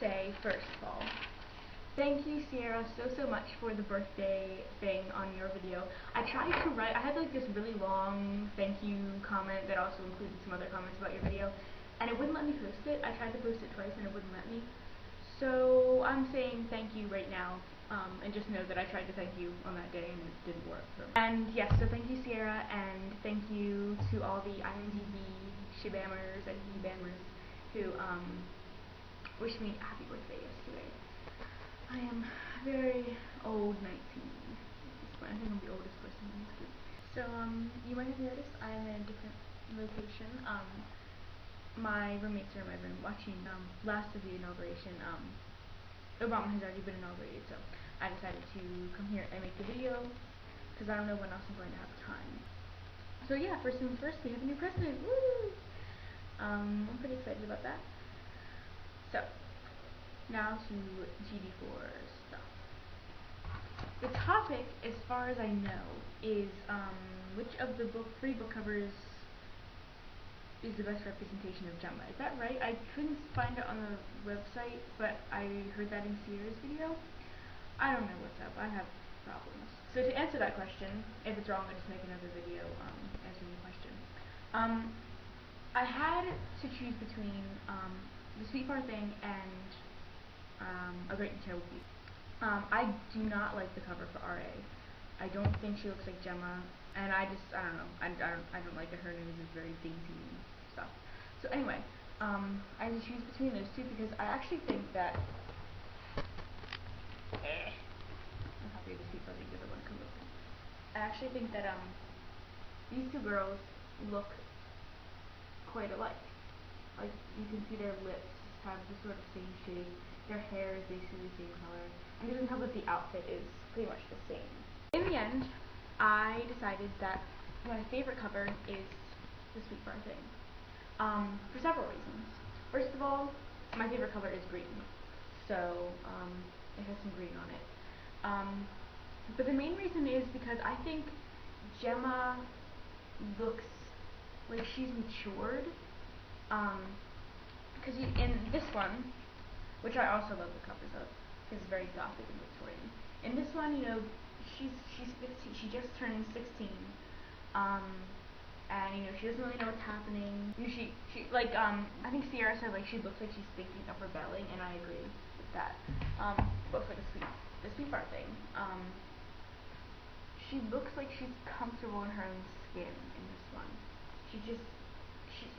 say, first of all, thank you, Sierra, so much for the birthday thing on your video. I tried to write, I had like this really long thank you comment that also included some other comments about your video, and it wouldn't let me post it. I tried to post it twice and it wouldn't let me. So I'm saying thank you right now, and just know that I tried to thank you on that day and it didn't work. And yes, so thank you, Sierra, and thank you to all the IMDb shibammers and he-bammers who wished me happy birthday yesterday. I am very old, 19. I think I'm the oldest person in this group. So, you might have noticed I am in a different location. My roommates are in my room watching last of the inauguration. Obama has already been inaugurated, so I decided to come here and make the video because I don't know when else I'm going to have time. So yeah, first things first, we have a new president. Woo! I'm pretty excited about that. So, now to GD4 stuff. The topic, as far as I know, is which of the three book covers is the best representation of Gemma. Is that right? I couldn't find it on the website, but I heard that in Sierra's video. I don't know what's up. I have problems. So to answer that question, if it's wrong, I'll just make another video answering the question. I had to choose between the Sweet Bar Thing and A Great and Terrible Beast. I do not like the cover for RA. I don't think she looks like Gemma, and I don't know. I don't like that her nose is very dainty and stuff. So anyway, I had to choose between those two because I actually think that I'm happy the Sweet Bar Thing doesn't want to come over. I actually think that these two girls look quite alike. Like, you can see their lips have the sort of same shape, their hair is basically the same color, and you can tell that the outfit is pretty much the same. In the end, I decided that my favorite cover is the Sweet Bar Thing, for several reasons. First of all, my favorite color is green, so it has some green on it. But the main reason is because I think Gemma looks like she's matured. Because in this one, which I also love the covers of, is very gothic and Victorian. In this one, you know, she's 15. She just turned 16. And you know, she doesn't really know what's happening. You know, she like I think Sierra said like she looks like she's thinking of rebelling, and I agree with that. But for the Sweet Bar Thing, she looks like she's comfortable in her own skin in this one. She's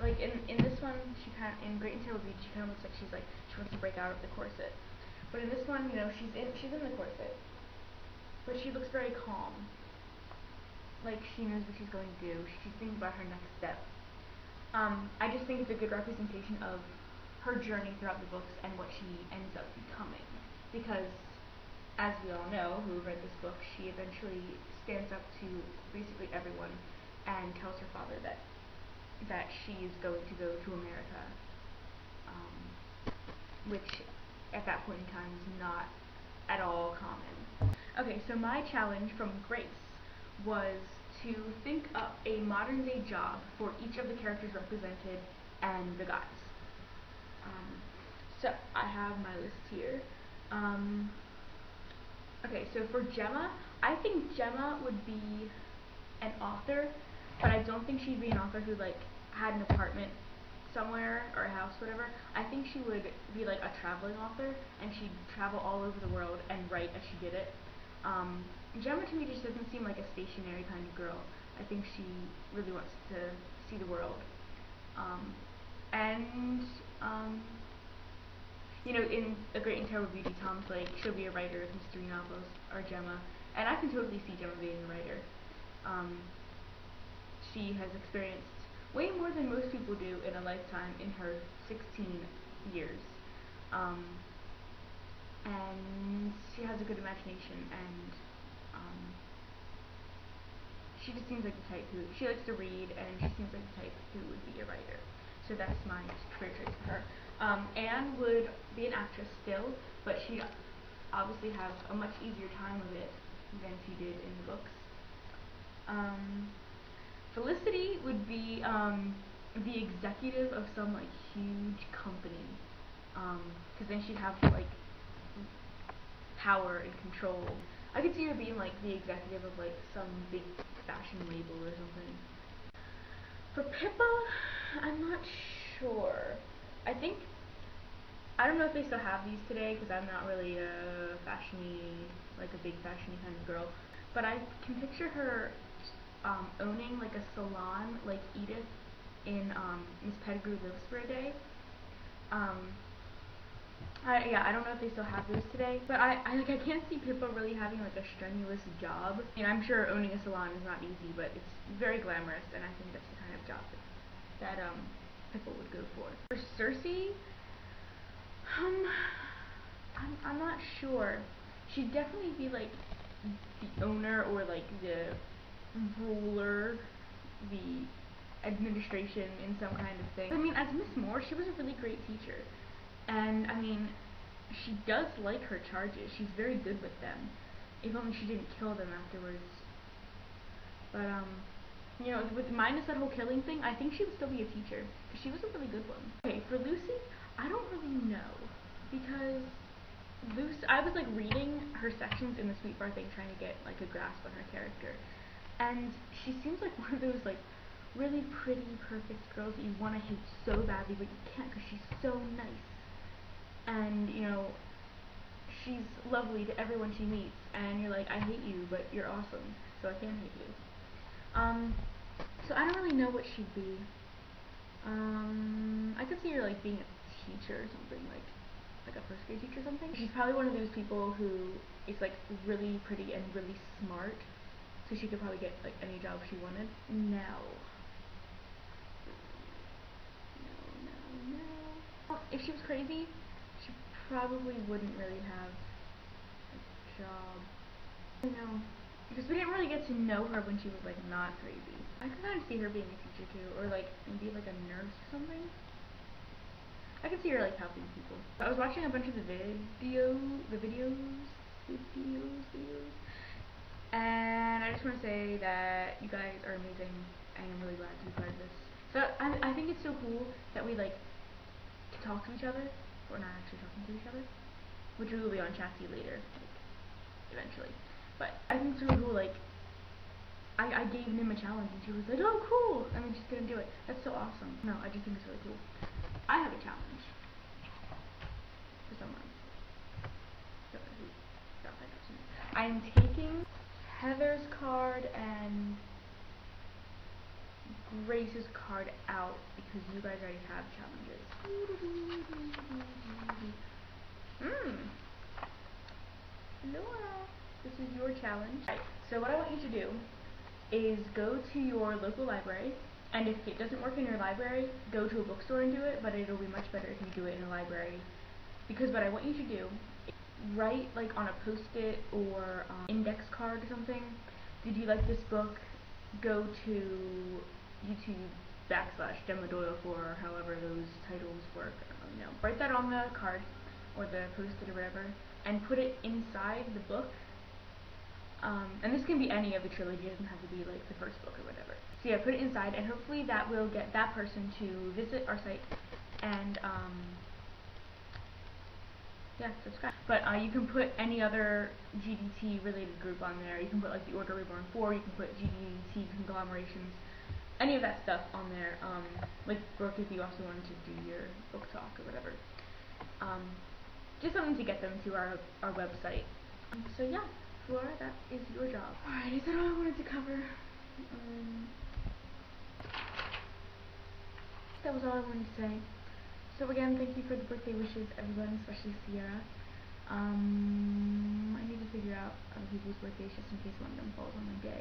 like in this one, in Great and Terrible Beast, she kind of looks like she wants to break out of the corset. But in this one, you know, she's in the corset, but she looks very calm. Like she knows what she's going to do. She's thinking about her next step. I just think it's a good representation of her journey throughout the books and what she ends up becoming. Because, as we all know who read this book, she eventually stands up to basically everyone and tells her father that she is going to go to America, which at that point in time is not at all common. Okay, so my challenge from Grace was to think up a modern day job for each of the characters represented and the guys. So I have my list here. Okay, so for Gemma, I think Gemma would be an author, but I don't think she'd be an author who like had an apartment somewhere or a house, whatever. I think she would be like a traveling author, and she'd travel all over the world and write as she did it. Gemma to me just doesn't seem like a stationary kind of girl. I think she really wants to see the world. You know, in A Great and Terrible Beauty, Tom's like, she'll be a writer of mystery novels, or Gemma, and I can totally see Gemma being a writer. She has experienced way more than most people do in a lifetime in her 16 years. And she has a good imagination, and she just seems like the type who, she likes to read, and she seems like the type who would be a writer. So that's my career choice for her. Anne would be an actress still, but she'd obviously have a much easier time of it than she did in the books. Felicity would be the executive of some like huge company. because then she'd have like power and control. I could see her being like the executive of like some big fashion label or something. For Pippa, I'm not sure. I don't know if they still have these today because I'm not really a fashiony, like a big fashiony kind of girl. But I can picture her owning like a salon like Edith in Miss Pettigrew Lives for a Day. Yeah, I don't know if they still have those today, but I can't see Pippa really having like a strenuous job. I mean, I'm sure owning a salon is not easy, but it's very glamorous, and I think that's the kind of job that Pippa would go for. For Cersei, I'm not sure. She'd definitely be like the owner or like the ruler, the administration in some kind of thing. I mean, as Miss Moore, she was a really great teacher. And, I mean, she does like her charges. She's very good with them. If only she didn't kill them afterwards. But, you know, minus that whole killing thing, I think she would still be a teacher. She was a really good one. Okay, for Lucy, I don't really know. Because I was, like, reading her sections in the Sweet Bar thing, trying to get, like, a grasp on her character. And she seems like one of those, like, really pretty, perfect girls that you want to hate so badly, but you can't because she's so nice. And, you know, she's lovely to everyone she meets, and you're like, I hate you, but you're awesome, so I can hate you. So I don't really know what she'd be. I could see her, like, being a teacher or something, like a first grade teacher or something. She's probably one of those people who is, like, really pretty and really smart, so she could probably get, like, any job she wanted. No. If she was crazy, she probably wouldn't really have a job. I don't know, because we didn't really get to know her when she was like not crazy. I could kind of see her being a teacher too, or like maybe like a nurse or something. I could see her like helping people. I was watching a bunch of the videos, and I just want to say that you guys are amazing, and I'm really glad to be part of this. So I think it's so cool that we like talk to each other. We're not actually talking to each other, which will be on Chassis later, like, eventually. But I think it's really cool, like, I gave Nim a challenge, and she was like, oh, cool, and then she's gonna do it. That's so awesome. No, I just think it's really cool. I have a challenge for someone. I'm taking Heather's card and Grace's card out because you guys already have challenges. Laura, this is your challenge. Right, so what I want you to do is go to your local library, and if it doesn't work in your library, go to a bookstore and do it, but it'll be much better if you do it in a library. Because what I want you to do is write like on a post-it or index card or something, did you like this book? Go to YouTube/Gemma Doyle for however those titles work. I don't really know. Write that on the card or the post-it or whatever, and put it inside the book. And this can be any of the trilogy, it doesn't have to be like the first book or whatever. So yeah, put it inside, and hopefully that will get that person to visit our site and yeah, subscribe. But you can put any other GDT related group on there. You can put like the Order Reborn 4, you can put GDT conglomerations, any of that stuff on there. Like Brooke, if you also wanted to do your book talk or whatever. Just something to get them to our website. So yeah, Flora, that is your job. Alright, is that all I wanted to cover? That was all I wanted to say. So again, thank you for the birthday wishes, everyone, especially Sierra. I need to figure out other people's birthdays just in case one of them falls on my day.